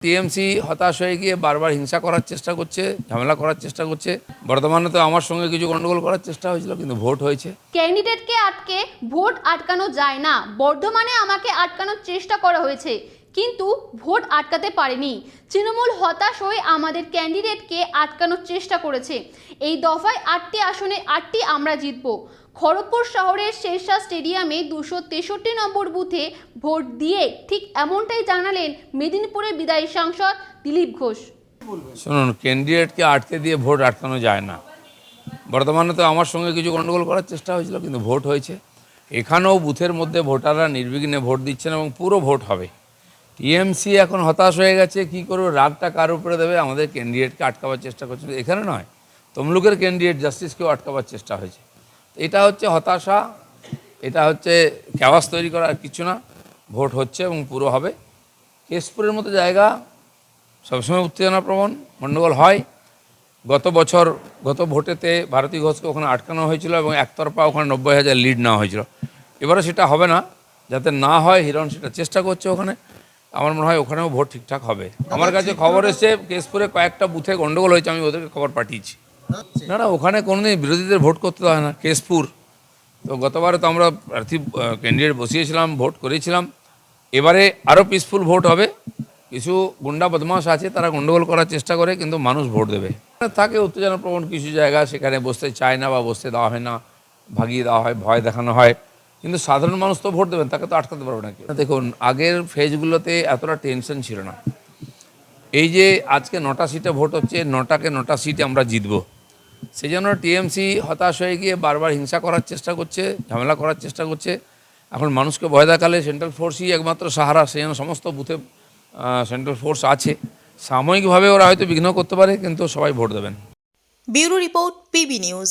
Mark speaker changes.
Speaker 1: TMC হতাশ হয়ে গিয়ে বারবার হিংসা করার চেষ্টা করছে, ঝামেলা করার চেষ্টা করছে। বর্তমানে তো আমার সঙ্গে কিছু গন্ডগোল করার চেষ্টা হয়েছিল, কিন্তু ভোট হয়েছে।
Speaker 2: ক্যান্ডিডেটকে আটকে ভোট আটকানো যায় না। বর্ধমানে আমাকে আটকানোর চেষ্টা করা হয়েছে, কিন্তু ভোট আটকাতে পারেনি। তৃণমূল হতাশ হয়ে আমাদের ক্যান্ডিডেটকে আটকানোর চেষ্টা করেছে। এই দফায় 8টি আসনে 8টি আমরা জিতব। খড়গপুর শহরের শেরশাহ স্টেডিয়ামে 263 নম্বর বুথে ভোট দিয়ে ঠিক এমনটাই জানালেন মেদিনীপুরের বিদায়ী সাংসদ দিলীপ ঘোষ।
Speaker 1: শুনুন, ক্যান্ডিডেটকে আটকে দিয়ে ভোট আটকানো যায় না। বর্তমানে তো আমার সঙ্গে কিছু গন্ডগোল করার চেষ্টা হয়েছিল, কিন্তু ভোট হয়েছে। এখানেও বুথের মধ্যে ভোটাররা নির্বিঘ্নে ভোট দিচ্ছেন এবং পুরো ভোট হবে। টিএমসি এখন হতাশ হয়ে গেছে, কী করবে, রাগটা কার উপরে দেবে? আমাদের ক্যান্ডিডেটকে আটকাবার চেষ্টা করছে। এখানে নয়, তমলুকের ক্যান্ডিডেট জাস্টিসকেও আটকাবার চেষ্টা হয়েছে। এটা হচ্ছে হতাশা, এটা হচ্ছে ক্যাওয়াস তৈরি করা, আর কিছু না। ভোট হচ্ছে এবং পুরো হবে। কেশপুরের মতো জায়গা সবসময় উত্তেজনাপ্রবণ, গণ্ডগোল হয়। গত ভোটেতে ভারতী ঘোষকে ওখানে আটকানো হয়েছিল এবং একতরফা ওখানে 90,000 লিড নেওয়া হয়েছিল। এবারে সেটা হবে না, যাতে না হয় হিরণ সেটা চেষ্টা করছে ওখানে। আমার মনে হয় ওখানেও ভোট ঠিকঠাক হবে। আমার কাছে খবর এসছে কেশপুরে কয়েকটা বুথে গণ্ডগোল হয়েছে, আমি ওদেরকে খবর পাঠিয়েছি। না, ওখানে কোনোদিন বিরোধীদের ভোট করতে হয় না। কেশপুর তো গতবারে তো আমরা প্রার্থী ক্যান্ডিডেট বসিয়েছিলাম, ভোট করেছিলাম। এবারে আরও পিসফুল ভোট হবে। কিছু গুন্ডা বদমাশ আছে, তারা গণ্ডগোল করার চেষ্টা করে, কিন্তু মানুষ ভোট দেবে। থাকে উত্তেজনাপ্রবণ কিছু জায়গা, সেখানে বসতে চায় না বা বসতে দেওয়া হয় না, ভাগিয়ে দেওয়া হয়, ভয় দেখানো হয়। কিন্তু সাধারণ মানুষ তো ভোট দেবেন, তাকে তো আটকাতে পারবে না কেউ। দেখুন, আগের ফেজগুলোতে এতটা টেনশন ছিল না। এই যে আজকে 9টা সিটে ভোট হচ্ছে, 9টা সিটে আমরা জিতবো, সেই জন্য টিএমসি হতাশ হয়ে গিয়ে বারবার হিংসা করার চেষ্টা করছে, ঝামেলা করার চেষ্টা করছে। এখন মানুষকে ভয় দেখালে সেন্ট্রাল ফোর্সই একমাত্র সাহারা। সেই জন্য সমস্ত বুথে সেন্ট্রাল ফোর্স আছে। সাময়িকভাবে ওরা হয়তো বিঘ্ন করতে পারে, কিন্তু সবাই ভোট দেবেন।
Speaker 3: Bureau report, PB news.